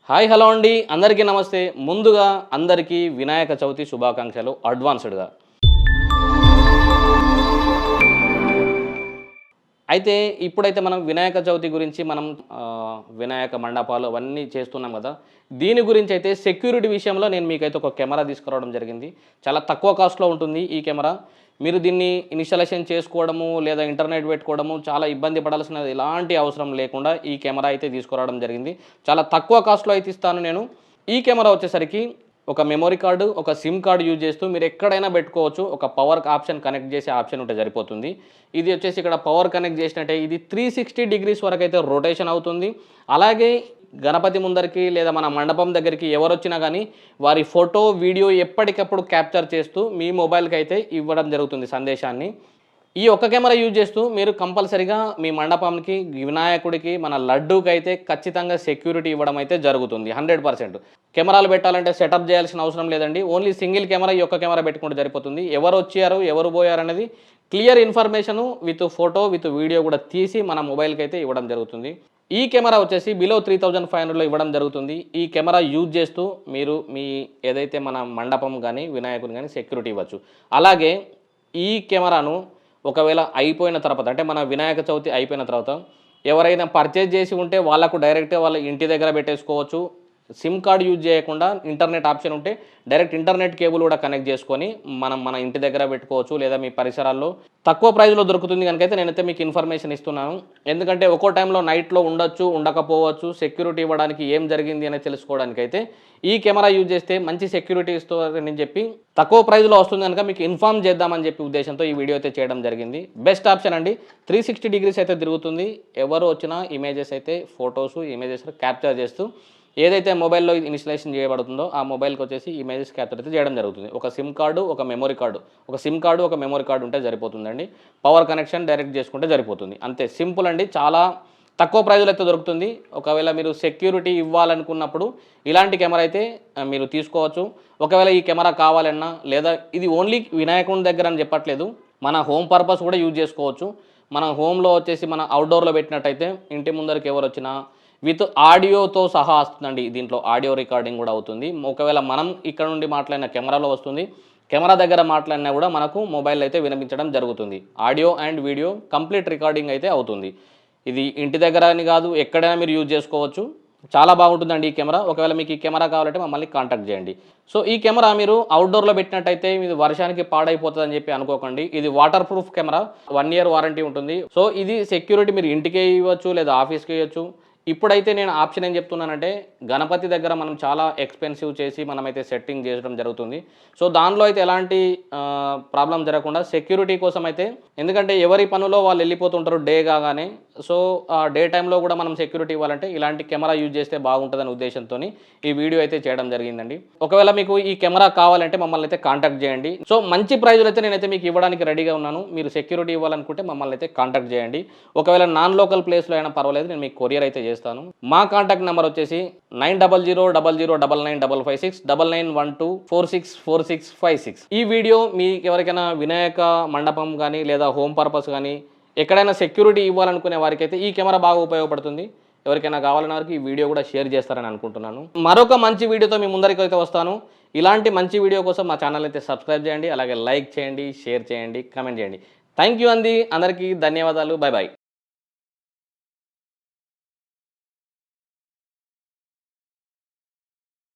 Hi hello అండి, అందరికీ నమస్తే. ముందుగా అందరికీ వినాయక చవితి శుభాకాంక్షలు అడ్వాన్స్డ్గా. అయితే ఇప్పుడైతే మనం వినాయక చవితి గురించి మనం వినాయక మండపాలు అవన్నీ చేస్తున్నాం కదా. దీని గురించి అయితే సెక్యూరిటీ విషయంలో నేను మీకైతే ఒక కెమెరా తీసుకురావడం జరిగింది. చాలా తక్కువ కాస్ట్లో ఉంటుంది ఈ కెమెరా. మీరు దీన్ని ఇన్‌స్టాలేషన్ చేసుకోవడము లేదా ఇంటర్నెట్ పెట్టుకోవడము చాలా ఇబ్బంది పడాల్సిన ఎలాంటి అవసరం లేకుండా ఈ కెమెరా అయితే తీసుకురావడం జరిగింది. చాలా తక్కువ కాస్ట్‌లో అయితే ఇస్తాను నేను. ఈ కెమెరా వచ్చేసరికి ఒక మెమరీ కార్డు, ఒక సిమ్ కార్డ్ యూజ్ చేస్తూ మీరు ఎక్కడైనా పెట్టుకోవచ్చు. ఒక పవర్ ఆప్షన్ కనెక్ట్ చేసే ఆప్షన్ ఉంటే సరిపోతుంది. ఇది వచ్చేసి ఇక్కడ పవర్ కనెక్ట్ చేసినట్టే ఇది 360 డిగ్రీస్ వరకైతే రొటేషన్ అవుతుంది. అలాగే గణపతి ముందరికి లేదా మన మండపం దగ్గరికి ఎవరొచ్చినా కానీ వారి ఫోటో, వీడియో ఎప్పటికప్పుడు క్యాప్చర్ చేస్తూ మీ మొబైల్‌కి అయితే ఇవ్వడం జరుగుతుంది సందేశాన్ని. ఈ ఒక్క కెమెరా యూజ్ చేస్తూ మీరు కంపల్సరీగా మీ మండపంకి, వినాయకుడికి, మన లడ్డూకి అయితే ఖచ్చితంగా సెక్యూరిటీ ఇవ్వడం అయితే జరుగుతుంది 100%. కెమెరాలు పెట్టాలంటే సెటప్ చేయాల్సిన అవసరం లేదండి. ఓన్లీ సింగిల్ కెమెరా ఈ ఒక్క కెమెరా పెట్టుకుంటే సరిపోతుంది. ఎవరు వచ్చారు, ఎవరు పోయారు అనేది clear information with photo, with video కూడా తీసి మన మొబైల్కి అయితే ఇవ్వడం జరుగుతుంది. ఈ కెమెరా వచ్చేసి బిలో 3500లో ఇవ్వడం జరుగుతుంది. ఈ కెమెరా యూజ్ చేస్తూ మీరు మీ ఏదైతే మన మండపం కానీ, వినాయకుని కానీ సెక్యూరిటీ ఇవ్వచ్చు. అలాగే ఈ కెమెరాను ఒకవేళ అయిపోయిన తర్వాత అంటే మన వినాయక చవితి అయిపోయిన తర్వాత ఎవరైనా పర్చేజ్ చేసి ఉంటే వాళ్ళకు డైరెక్ట్గా వాళ్ళ ఇంటి దగ్గర పెట్టేసుకోవచ్చు. సిమ్ కార్డ్ యూజ్ చేయకుండా ఇంటర్నెట్ ఆప్షన్ ఉంటే డైరెక్ట్ ఇంటర్నెట్ కేబుల్ కూడా కనెక్ట్ చేసుకొని మన ఇంటి దగ్గర పెట్టుకోవచ్చు. లేదా మీ పరిసరాల్లో తక్కువ ప్రైస్లో దొరుకుతుంది కనుకైతే నేనైతే మీకు ఇన్ఫర్మేషన్ ఇస్తున్నాను. ఎందుకంటే ఒక్కో టైంలో నైట్లో ఉండొచ్చు, ఉండకపోవచ్చు. సెక్యూరిటీ ఇవ్వడానికి ఏం జరిగింది అనేది తెలుసుకోవడానికైతే ఈ కెమెరా యూజ్ చేస్తే మంచి సెక్యూరిటీ ఇస్తుందని చెప్పి తక్కువ ప్రైస్లో వస్తుంది కనుక మీకు ఇన్ఫార్మ్ చేద్దామని చెప్పి ఉద్దేశంతో ఈ వీడియో అయితే చేయడం జరిగింది. బెస్ట్ ఆప్షన్ అండి. 360 డిగ్రీస్ అయితే తిరుగుతుంది. ఎవరు వచ్చినా ఇమేజెస్ అయితే ఫొటోస్, ఇమేజెస్ క్యాప్చర్ చేస్తూ ఏదైతే మొబైల్లో ఇన్‌స్టాలేషన్ చేయబడుతుందో ఆ మొబైల్కి వచ్చేసి ఇమేజెస్ క్యాప్చర్ అయితే చేయడం జరుగుతుంది. ఒక సిమ్ కార్డు, ఒక మెమరీ కార్డు, ఒక సిమ్ కార్డు, ఒక మెమరీ కార్డు ఉంటే సరిపోతుందండి. పవర్ కనెక్షన్ డైరెక్ట్ చేసుకుంటే సరిపోతుంది. అంతే సింపుల్ అండి. చాలా తక్కువ ప్రైజ్లో అయితే దొరుకుతుంది. ఒకవేళ మీరు సెక్యూరిటీ ఇవ్వాలనుకున్నప్పుడు ఇలాంటి కెమెరా అయితే మీరు తీసుకోవచ్చు. ఒకవేళ ఈ కెమెరా కావాలన్నా లేదా ఇది ఓన్లీ వినాయకుని దగ్గర అని చెప్పట్లేదు, మన హోమ్ పర్పస్ కూడా యూజ్ చేసుకోవచ్చు. మన హోమ్లో వచ్చేసి మన అవుట్డోర్లో పెట్టినట్టయితే ఇంటి ముందరికి ఎవరు వచ్చినా విత్ ఆడియోతో సహా వస్తుందండి. దీంట్లో ఆడియో రికార్డింగ్ కూడా అవుతుంది. ఒకవేళ మనం ఇక్కడ నుండి మాట్లాడిన కెమెరాలో వస్తుంది, కెమెరా దగ్గర మాట్లాడినా కూడా మనకు మొబైల్ అయితే వినిపించడం జరుగుతుంది. Audio and video complete recording అయితే అవుతుంది. ఇది ఇంటి దగ్గర అని కాదు, ఎక్కడైనా మీరు యూజ్ చేసుకోవచ్చు. చాలా బాగుంటుందండి ఈ కెమెరా. ఒకవేళ మీకు ఈ కెమెరా కావాలంటే మమ్మల్ని కాంటాక్ట్ చేయండి. సో ఈ కెమెరా మీరు అవుట్డోర్లో పెట్టినట్టయితే ఇది వర్షానికి పాడైపోతుందని చెప్పి అనుకోకండి. ఇది water proof camera, 1 year warranty ఉంటుంది. సో ఇది సెక్యూరిటీ మీరు ఇంటికే ఇవ్వచ్చు లేదా ఆఫీస్కి ఇవ్వచ్చు. ఇప్పుడైతే నేను ఆప్షన్ ఏం చెప్తున్నానంటే గణపతి దగ్గర మనం చాలా ఎక్స్పెన్సివ్ చేసి మనమైతే సెట్టింగ్ చేయడం జరుగుతుంది. సో దానిలో అయితే ఎలాంటి ప్రాబ్లం జరగకుండా సెక్యూరిటీ కోసం అయితే, ఎందుకంటే ఎవరి పనులో వాళ్ళు వెళ్ళిపోతుంటారు డే కాగానే. సో ఆ డే టైంలో కూడా మనం సెక్యూరిటీ ఇవ్వాలంటే ఇలాంటి కెమెరా యూజ్ చేస్తే బాగుంటుందనే ఉద్దేశంతో ఈ వీడియో అయితే చేయడం జరిగిందండి. ఒకవేళ మీకు ఈ కెమెరా కావాలంటే మమ్మల్ని అయితే కాంటాక్ట్ చేయండి. సో మంచి ప్రైజ్లో అయితే నేనైతే మీకు ఇవ్వడానికి రెడీగా ఉన్నాను. మీరు సెక్యూరిటీ ఇవ్వాలనుకుంటే మమ్మల్ని అయితే కాంటాక్ట్ చేయండి. ఒకవేళ నాన్ లోకల్ ప్లేస్లో అయినా పర్వాలేదు, నేను మీకు కొరియర్ అయితే చేస్తాను. మా కాంటాక్ట్ నెంబర్ వచ్చేసి 9000005556 9912464656. ఈ వీడియో మీకు ఎవరికైనా వినాయక మండపం కానీ లేదా హోమ్ పర్పస్ కానీ ఎక్కడైనా సెక్యూరిటీ ఇవ్వాలనుకునే వారికైతే ఈ కెమెరా బాగా ఉపయోగపడుతుంది. ఎవరికైనా కావాలన్న వారికి ఈ వీడియో కూడా షేర్ చేస్తారని అనుకుంటున్నాను. మరొక మంచి వీడియోతో మీ ముందరికి అయితే వస్తాను. ఇలాంటి మంచి వీడియో కోసం మా ఛానల్ అయితే సబ్స్క్రైబ్ చేయండి. అలాగే లైక్ చేయండి, షేర్ చేయండి, కామెంట్ చేయండి. థ్యాంక్ యూ అండి. అందరికీ ధన్యవాదాలు. Bye bye.